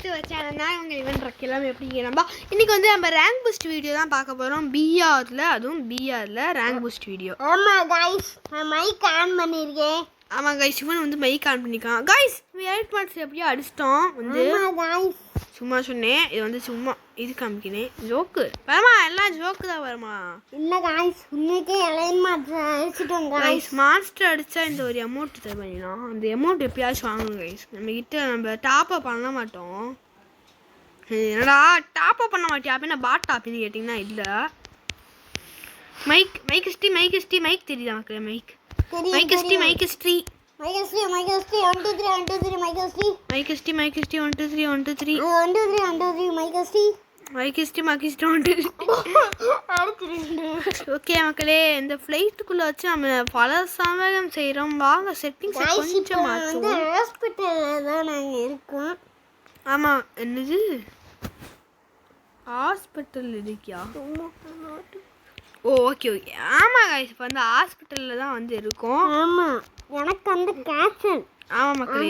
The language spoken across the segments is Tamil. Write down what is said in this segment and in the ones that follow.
Back to our channel. நான் உங்கள் இவன் ரக்கிலாம். எப்படிங்க நம்ம ரேங்க் பூஸ்ட் வீடியோ தான் பார்க்க போகிறோம். பிஆரில் ரேங்க் பூஸ்ட் வீடியோ. ஆமாம் கைஸ், நான் மைக் ஆன் பண்ணியிருக்கேன். ஆமாம் கைஸ், இவன் வந்து மைக் ஆன் பண்ணிக்கான். கைஸ், 8 மார்க்ஸ் எப்படியோ அடிச்சிட்டோம். வந்து சும்மா சொன்னேன், இது வந்து சும்மா இது காமிக்கினேன், ஜோக்கு வரமா, எல்லாம் ஜோக்கு தான் வரமா. இல்லை கைஸ், உண்மைக்கே 11 மார்க்ஸ் அடிச்சிட்டோம் கைஸ். மாஸ்டர் அடித்தா இந்த ஒரு அமௌண்ட் பண்ணிடலாம். அந்த அமௌண்ட் எப்பயாச்சும் வாங்கணும் கைஸ். நம்ம டாப் அப் பண்ண மாட்டோம். என்னடா டாப் அப் பண்ண மாட்டியா அப்படின்னா பாட் டாப்னு கேட்டிங்கன்னா இல்லை. மைக் தெரியுதா மக்களே? மைக் ஹிஸ்ட்ரி 1 2 3 ஓகே மக்களே, இந்த ஃப்ளைட்டுக்குள்ள வச்சு நம்ம பல சமயம் செய்கிறோம். வாங்க செட்டிங்ஸ் கொஞ்சம் மாற்றுவோம். ஹாஸ்பிட்டலில் தான் நாங்கள் இருக்கோம். ஆமாம், என்னது ஹாஸ்பிட்டல் இருக்கியா? ஓகே. ஆமாம் கைஸ், இப்போ வந்து ஹாஸ்பிட்டலில் தான் வந்து இருக்கோம். ஆமாம், எனக்கு வந்து கேன்சர். ஆமாம் மக்களே,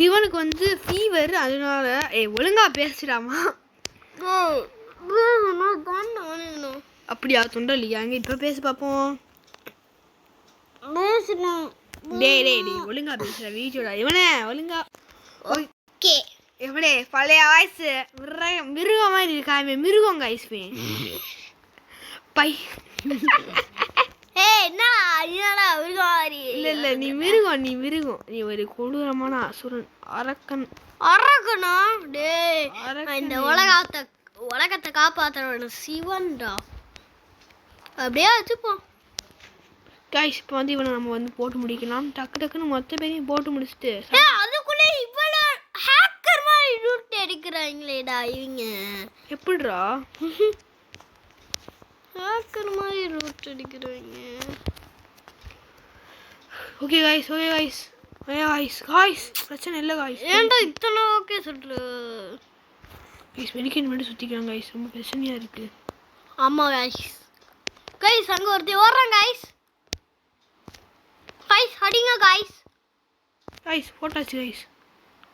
இவனுக்கு வந்து ஃபீவர், அதனால ஒழுங்கா பேசுடாமா. அப்படியா? தொண்டை இல்லையா? அங்கே இப்போ பேச பார்ப்போம். டேய் ஒழுங்கா பேசுற வீடியோடா இவனே, ஒழுங்கா. ஓகே, எப்படி பழைய வாய்ஸ் மிருகம் மாதிரி இருக்கா? மிருகம் கைஸ். பை இல்ல நீ மிருகம். நீ ஒரு கொடூரமான அசுரன், அரக்கனா. டேய், இந்த உலகத்தை காப்பாத்துற சிவன்டா. அப்படியே வச்சுப்போம் கைஸ். இப்போ வந்து இவனை நம்ம வந்து போட்டு முடிக்கலாம். டக்குன்னு மொத்த பேரையும் போட்டு முடிச்சுட்டு அதுக்குள்ளே இவ்வளோ ஹேக்கர் மாதிரி ரூட் எடுக்கிறாங்களேடா இவங்க. எப்படிடா ஹேக்கர் மாதிரி ரூட் எடுக்கிறாங்க? ஓகே கைஸ், பிரச்சனை இல்லை கைஸ். ஏன்டா இத்தனை ஓகே சொல்ற கைஸ்? மெடிக்கேட் மட்டும் சுற்றிக்கிறாங்க கைஸ், ரொம்ப பிரச்சனையாக இருக்குது. ஆமாம் கைஸ் அங்கே ஒருத்தர் ஓடுறாங்க கைஸ் அடிங்க கைஸ் போட்டாச்சு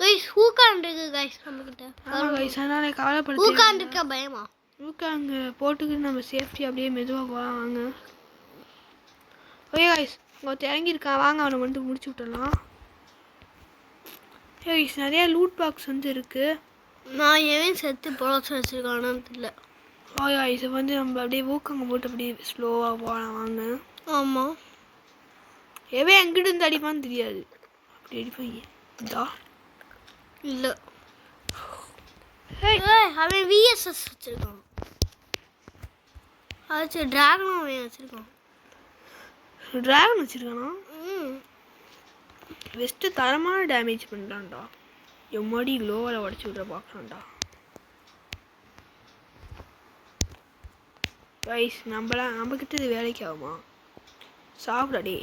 கைஸ் ஹூக்காண்டிருக்கு கைஸ் நம்மக்கிட்ட. ஆமாம் கைஸ், அதனால கவலைப்படுத்து. ஹூக்காண்டிருக்க பயமா? அங்கே போட்டுக்கிட்டு நம்ம சேஃப்டி அப்படியே மெதுவாக வாங்க. ஓகே கைஸ், இங்கே இறங்கியிருக்கான், வாங்க அவனை வந்து முடிச்சு விட்டுடலாம். கைஸ், நிறையா லூட் பாக்ஸ் வந்து இருக்குது. நான் ஏன் செத்து பொழச்சு வச்சுருக்கானு தெரியல. ஓகே கைஸ், வந்து நம்ம அப்படியே ஊக்கங்க போட்டு அப்படியே ஸ்லோவாக போகலாம் வாங்க. ஆமாம், எங்கிட்ட இருந்து அடிப்பான்னு தெரியாது, அப்படி அடிப்பாங்க. இதா இல்லை அவன் விஎஸ்எஸ் வச்சுருக்கான். அது ட்ராகனும் அவன் வச்சுருக்கான். ட்ராகன் வச்சுருக்கானா? வெஸ்ட்டு தரமான டேமேஜ் பண்ணுறான்டா. எம்மாடி லோவில் உடச்சி விட்ற பார்க்குறான்டா. கைஸ், நம்மக்கிட்ட இது வேலைக்கு ஆகுமா? சாப்பிடாடே.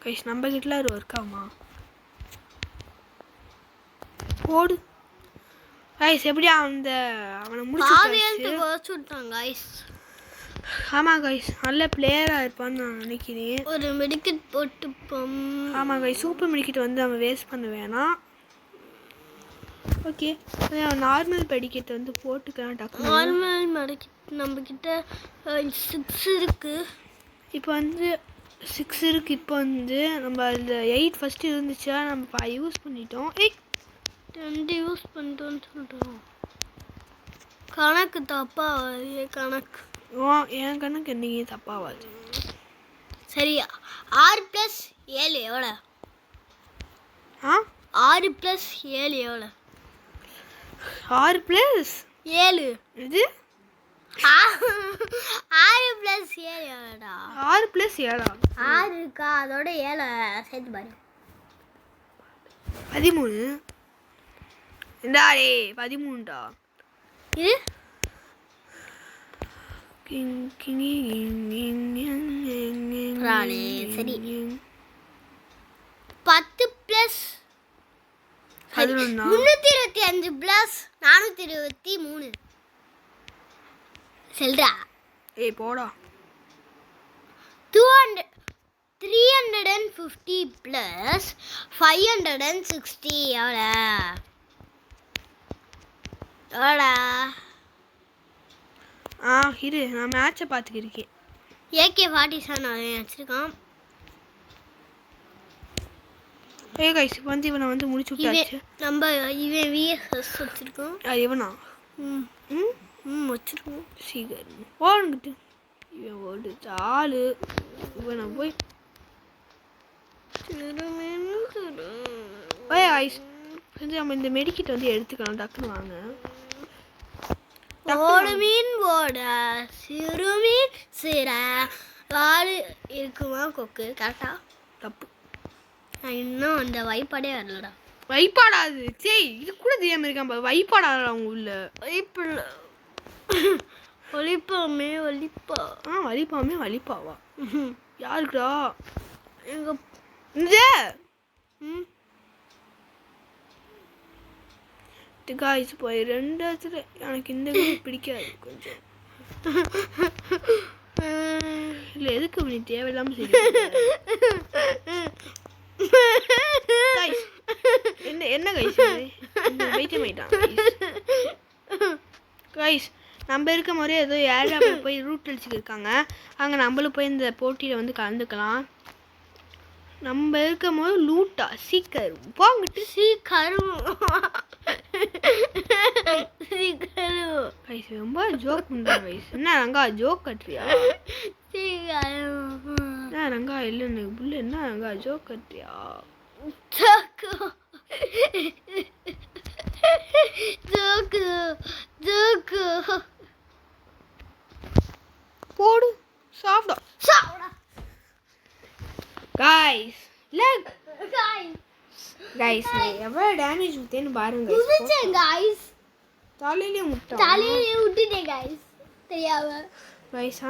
கைஸ், நம்மக்கிட்டலாம் அது ஒர்க் ஆகுமா? போடு கைஸ். எப்படியா அவனை முடிச்சு விட்டாங்க கைஸ். ஆமாம் கைஸ், நல்ல பிளேயராக இருப்பான்னு நான் நினைக்கிறேன். ஒரு மெடிக்கெட் போட்டுப்போம். ஆமாம் கைஸ், சூப்பர் மெடிக்கெட் வந்து அவன் வேஸ்ட் பண்ண வேணாம். ஓகே, நார்மல் மெடிக்கெட் வந்து போட்டுக்கலாம். டக்கு நார்மல் மெடிக்கெட் நம்மக்கிட்ட 6 இருக்குது. இப்போ வந்து 6 இருக்குது. இப்போ வந்து நம்ம அதில் 8 ஃபஸ்ட்டு இருந்துச்சா, நம்ம 5 யூஸ் பண்ணிட்டோம். 2 யூஸ் பண்ணிட்டோன்னு சொல்கிறோம். கணக்கு தப்பா கணக்கு. என் கணக்கு என்னைக்கு தப்பாகாது. சரி, 6 + 7 எவ்வளோ? 6 + 7 எவ்வளோ? 6 + 7 இது 6 + 7 எவ்வளோடா? 6 + 7 6 இருக்கா, அதோட 7 சேர்த்து பாரு. 13. இந்தாடே 13டா. இது சரி, 10 + 325 + 423 செல்றா. போடா. 200 550 + 560 எவ்வளோடா? இரு நான் மேட்சை பார்த்துக்கிருக்கேன். AK-47 அவன் வச்சிருக்கான். கைஸ் வந்து இவனை வந்து முடிச்சு விட்டாச்சு. இவன் VSS வச்சிருக்கான். இவனா வச்சிருக்கோம். சீக்கிரம் போன்கிட்டு இவன் ஒரு ஆளு. இவனை போய் ஐஸ் வந்து நம்ம இந்த மெடிக்கிட்ட வந்து எடுத்துக்கலாம். டக்குன்னு வாங்க. ஓடு மீன் ஓட சிறு மீன் சிற ஆளு இருக்குமா கொக்கு? கரெக்டா? தப்பு. இன்னும் அந்த வைப்பாடே வரலடா. வைப்பாடாது. சரி இது கூட தெரியாம இருக்கான். வைப்பாடாது அவங்க உள்ள வைப்பில்ல. ஒலிப்பாமே ஒலிப்பா. வலிப்பாமே வலிப்பாவா? யாருக்குடா? எங்க காய்ஸ் போய் 2 இடத்துல எனக்கு இந்த வீடு பிடிக்காது கொஞ்சம். இல்லை எதுக்கு நீ தேவையில்லாம சரி. என்ன கைஸ் வைத்தியம் ஆயிட்டான் கைஸ். நம்ம இருக்க மாதிரி ஏதோ ஏரியா போய் ரூட் அடிச்சுட்டு இருக்காங்க. அங்கே நம்மளும் போய் இந்த போட்டியில் வந்து கலந்துக்கலாம். நம்ம இருக்கும் போது லூட்டா சீக்கிரம் போங்கிட்டு கைஸ் ரொம்ப ஜோக் பண்ணுறாங்க கைஸ். என்ன ரங்கா ஜோக் கட்டுறியா? என்ன ரங்கா இல்லை எனக்கு புள்ள என்ன ரங்கா ஜோக் கட்டுறியா? போடு சாப்பிடா காய்ஸ். கைஸ் எவ்வளோ டேமேஜ் விட்டேன்னு பாருங்க. தலையிலே விட்டுட்டேன் கைஸ் தெரியாம. கைஸ்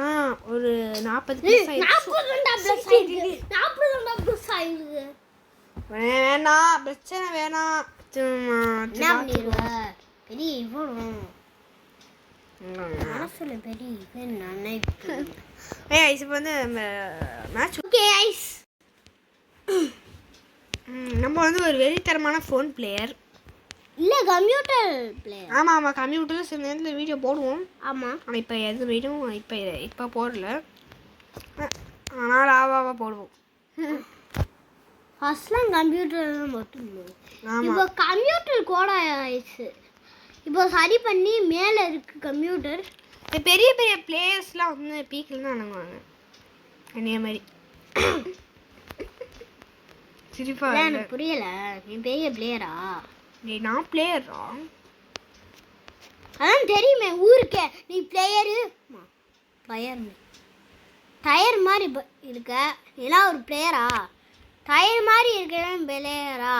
ஒரு 40 வேணாம் பிரச்சனை வேணாம். பெரிய மனசுல பெரிய நினைப்பு. இப்போ வந்து மேட்ச் நம்ம வந்து ஒரு வெறித்தரமான ஃபோன் பிளேயர் இல்லை கம்ப்யூட்டர் பிளேயர். ஆமாம் கம்ப்யூட்டரில் சில நேரத்தில் வீடியோ போடுவோம். ஆமாம் ஆனால் இப்போ எது வீடியோ இப்போ போடல. ஆனால் ஆவாவா போடுவோம். ஃபர்ஸ்ட்லாம் கம்ப்யூட்டர் தான் போட்டுருந்தோம். ஆமாம் இப்போ கம்ப்யூட்டர் கோட ஆயிடுச்சு. இப்போ சரி பண்ணி மேலே இருக்கு கம்ப்யூட்டர். பெரிய பெரிய பிளேயர்ஸ்லாம் வந்து பீக்கில் தான் அணுகுவாங்க என்னைய மாதிரி. சிரிப்பா எனக்கு புரியல. நீ பெரிய பிளேயரா? நான் பிளேயரா? அதான் தெரியுமே ஊருக்கே நீ பிளேயரு. டயர் மாதிரி இருக்க நீலாம் ஒரு பிளேயரா? டயர் மாதிரி இருக்கிறேன் பிளேயரா?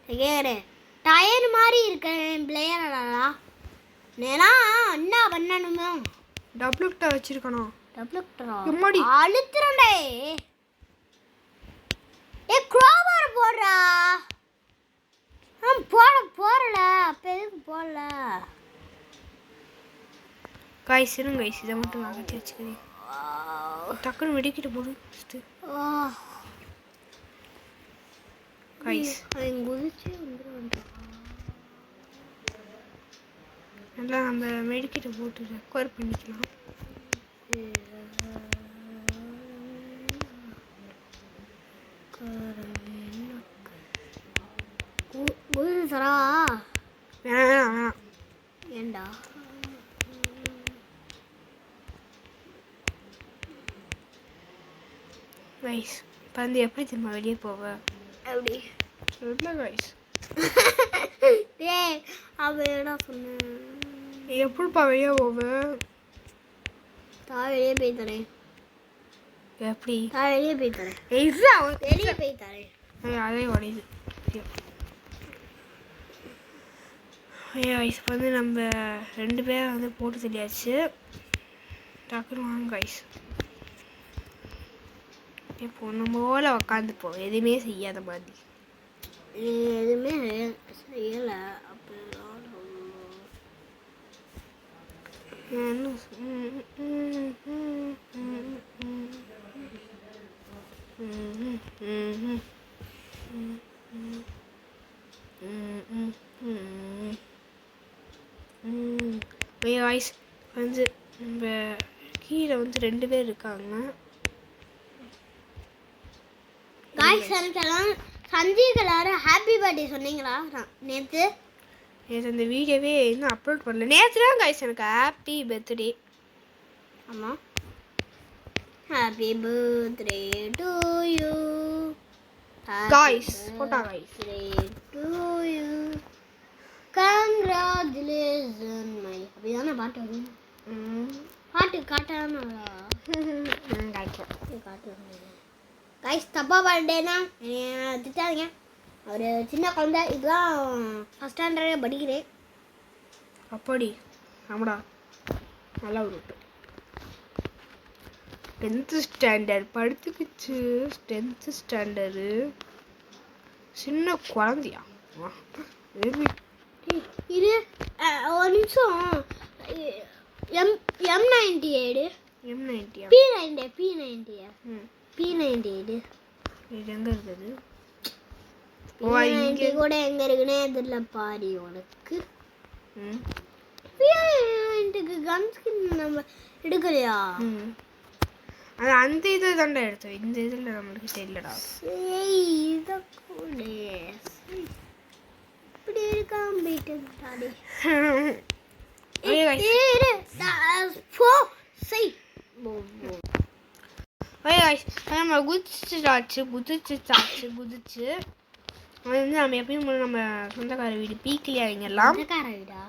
கேட்குறேன் டயர் மாதிரி இருக்கிறேன் பிளேயரா? நீலாம் என்ன பண்ணணுமோ டபுள்யூட்டா வச்சிருக்கணும். டபுள்யூட்டரா எம்மாடி அழுத்துறண்டே. க்ரோவர் போடுறா. போடல அப்போ எதுக்கு போடல? கைஸ் இருங்க கைஸ் இதை மட்டும் வாங்கி வச்சுக்கிறேன். டக்குன்னு வெடிக்கிட்டு போடு கைஸ். நல்லா நம்ம மெடிக்கிட்ட போட்டு ரெக்கவர் பண்ணிக்கலாம். வேணாம் ஏண்டா கைஸ் இப்போ வந்து எப்படி திரும்ப வெளியே போவ? எப்படி சொல்ல கைஸ். டேய் அவன் என்ன சொன்ன? எப்படிப்பா வெளியே போவ? வெளியே போய் தரேன். எப்படி வெளியே போய் தரேன். வெளியே போய் தரேன். அதே உடையுது. கைஸ் வந்து நம்ம 2 பேரை வந்து போட்டு தெரியாச்சு. டக்குன்னு வாங்க கைஸ். இப்போ நம்ம போல உக்காந்துப்போம் எதுவுமே செய்யாத மாதிரி. எதுவுமே செய்யலை வாய்ஸ் வந்து நம்ம கீழே வந்து 2 பேர் இருக்காங்க. காய்ஸ் எனக்கெல்லாம் சஞ்சீவ் எல்லாரும் ஹாப்பி பர்த்டே சொன்னீங்களா நேற்று? அந்த வீடியோவே இன்னும் அப்லோட் பண்ணல. நேற்று தான் காய்ஸ் எனக்கு ஹாப்பி பர்த்டே. ஆமாம், happy birthday to you guys போட்டா guys to you congratulation my. அப்படிதானே பாட்டு வரும். பாட்டு காட்டாம காட்டு. கைஸ் தப்பா பர்த்டேனா திட்டாதீங்க. ஒரு சின்ன குழந்தை, இதுதான் ஃபஸ்ட் ஸ்டாண்டர்டே படிக்கிறேன். அப்படி ஆமாடா, நல்லா ஒரு 10th ஸ்டாண்டர்ட் படுத்துக்குச்சு. 10th ஸ்டாண்டர்டு சின்ன குழந்தையா? இது ஒரு நிமிஷம். M98 M90 P98 இது எங்க இருக்குது? P90 கூட எங்க இருக்குன்னே தெரியல பாரு உனக்கு. P90க்கு கன் ஸ்கின் நம்ம எடுக்கலையா? அது அந்த இது தாண்டா எடுத்தோம். இந்த இதில் நம்மளுக்கு தெரியலடா. இதை கூட இப்படி இருக்காம போயிட்டு நம்ம குதிச்சு அது வந்து நம்ம எப்பயும் நம்ம சொந்தக்கார வீடு பீக்கிலே இறங்கிடலாம். வீடா?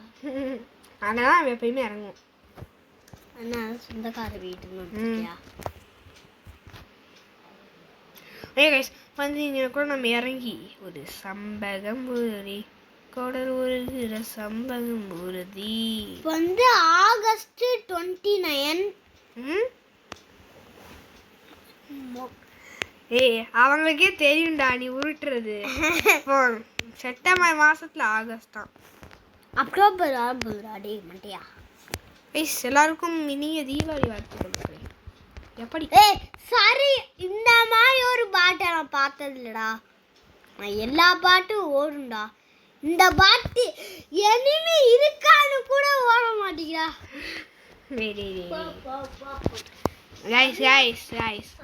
அதனால நம்ம எப்பயுமே இறங்குவோம். சொந்தக்கார வீடு வந்து இங்கே கூட நம்ம இறங்கி ஒரு சம்பகம் ஊறி கோடல் ஊறுகிற சம்பகம் ஊறுதி வந்து ஆகஸ்ட் 29. அவங்களுக்கே தெரியும்டா நீ உருட்டுறது. செப்டம்பர் மாசத்துல ஆகஸ்ட் தான். அக்டோபர் ஆகுதுடா மண்டியா. எல்லாருக்கும் இனிய தீபாவளி வாழ்த்துக்கள். எப்படி சரி, இந்த மாதிரி ஒரு பாட்டை நான் பார்த்தது இல்லடா. எல்லா பாட்டும் ஓடும்டா. இந்த பாட்டு எனிமே இருக்கான்னு கூட ஓட மாட்டேங்கிறா.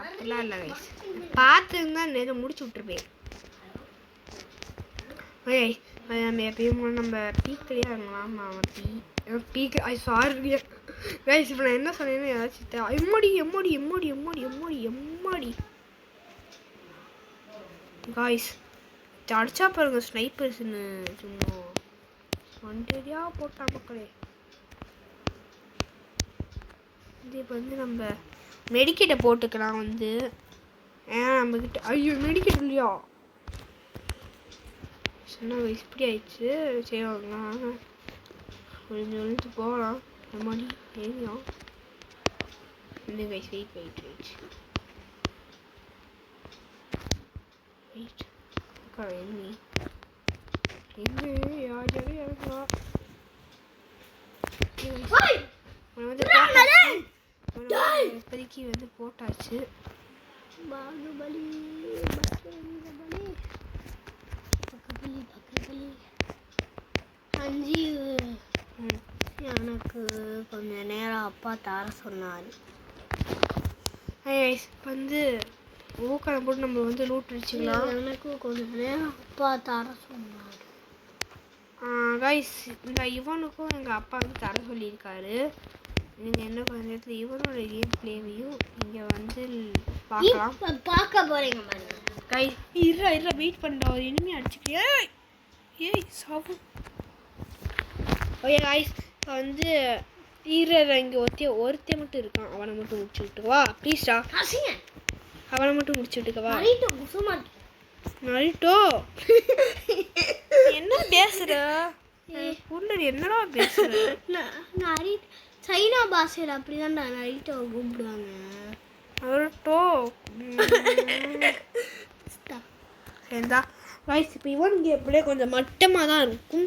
அப்படிலாம் இல்லை கைஸ், பார்த்துருந்தா நேரம் முடிச்சு விட்டுருப்பேன். நம்ம எப்பயும் நம்ம பீக்கிலேயே இருக்கலாம். பீக் சாரி கைஸ், இப்போ நான் என்ன சொன்னேன்னு ஏதாச்சும் எம்மாடி காய்ஸ் அடிச்சா பாருங்க ஸ்னைப்பர்ஸ்ன்னு சும்மா வண்டியா போட்டா மக்களே. இது இப்போ வந்து நம்ம மெடிக்கெட்டை போட்டுக்கலாம். வந்து நம்மக்கிட்ட ஐயோ மெடிக்கெட் இல்லையா? சின்ன வயசு இப்படி ஆயிடுச்சு. சரி வாங்கலாம், ஒழிஞ்சு போகலாம். மாதிரி ஏரியும் இந்த கைஸ் வெயிட் இப்போதைக்கு வந்து போட்டாச்சு. எனக்கு கொஞ்ச நேரம் அப்பா தர சொன்னார். வந்து ஊக்கடம் போட்டு நம்ம வந்து லூட் அடிச்சுக்கலாம். எனக்கு கொஞ்ச நேரம் அப்பா தர சொன்னார். கைஸ் இந்த இவனுக்கும் எங்கள் அப்பா வந்து தர சொல்லியிருக்காரு. நீங்கள் என்ன கொஞ்ச நேரத்தில் இவனோட கேம் பிளேவையும் இங்கே வந்து பார்க்க போகிறீங்க கைஸ். இருறா வெயிட் பண்ணுறா, ஒரு இனிமே அடிச்சுக்கிறியா? சாவு. ஓகே கைஸ், இப்போ வந்து இங்கே ஒருத்தே மட்டும் இருக்கான். அவனை மட்டும் முடிச்சு விட்டுக்கவா ப்ளீஸ்டா. அவனை மட்டும் முடிச்சு விட்டுக்கவா. நரிட்டோ என்ன பேசுற? என்னடா பேசுற? சைனா பாஷையில் அப்படிதான்டா நரிட்டோ கூப்பிடுவாங்க. நரிட்டோ சரிதா கைஸ். இப்போ இவனுக்கு எப்படியே கொஞ்சம் மட்டமாக தான் இருக்கும்.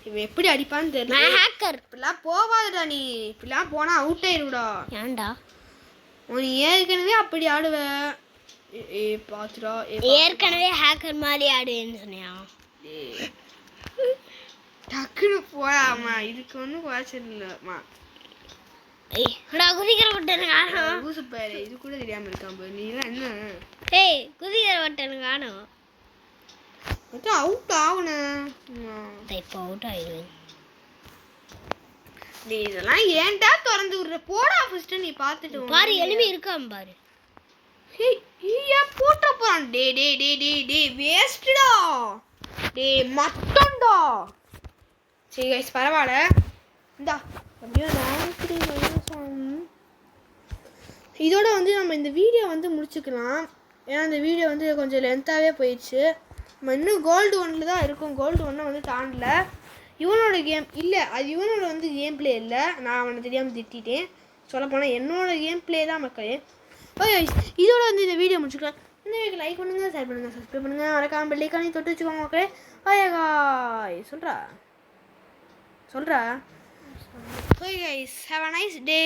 இவன் எப்படி அடிப்பான்னு தெரியல. ஹேக்கர் இப்படிலாம் போவாதுடா. நீ இப்படிலாம் போனால் அவுட் ஆயிடுடா. ஏன்டா? நீ ஏற்கனவே அப்படி ஆடுவ. பாத்துடா ஏற்கனவே ஹேக்கர் மாதிரி ஆடுவேன்னு சொன்னியா? டக்குனு போயாமா, இதுக்கு ஒன்றும் குறைச்சல் இல்லைம்மா. குதிக்கிற பட்டன் காணும். லூசு பாரு, இது கூட தெரியாம இருக்கான் பாரு. நீ எல்லாம் என்ன குதிக்கிற பட்டன் காணும். அவுட் ஆகணும். இப்போ அவுட் ஆயிடுவேன். இதெல்லாம் ஏன்டா திறந்து விடுற? போடா ஃபர்ஸ்ட். நீ பார்த்துட்டு பாரு, எனிமி இருக்கான் பாரு. போட்ட போறான். டே வேஸ்ட்டா. டே மட்டம்டா. சரி கைஸ், பரவாயில்ல. இந்தா அப்படியே இதோட வந்து நம்ம இந்த வீடியோ வந்து முடிச்சுக்கலாம். ஏன்னா இந்த வீடியோ வந்து கொஞ்சம் லென்த்தாகவே போயிடுச்சு. நம்ம இன்னும் கோல்டு 1 தான் இருக்கும். கோல்டு 1 வந்து தாண்டல. இவனோட கேம் இல்லை, அது இவனோட வந்து கேம் பிளே இல்லை. நான் அவனை தெரியாமல் திட்டேன். சொல்லப்போனால் என்னோட கேம் பிளே தான் மக்களே. ஓகே, இதோட வந்து இந்த வீடியோ முடிச்சுக்கலாம். இந்த வீடியோக்கு லைக் பண்ணுங்கள், ஷேர் பண்ணுங்கள், சப்ஸ்கிரைப் பண்ணுங்கள், மறக்காம பெல் ஐகானை தொட்டு வச்சுக்கோங்க மக்களே. ஓகே காய்ஸ், சொல்கிறா okay guys, have a nice day.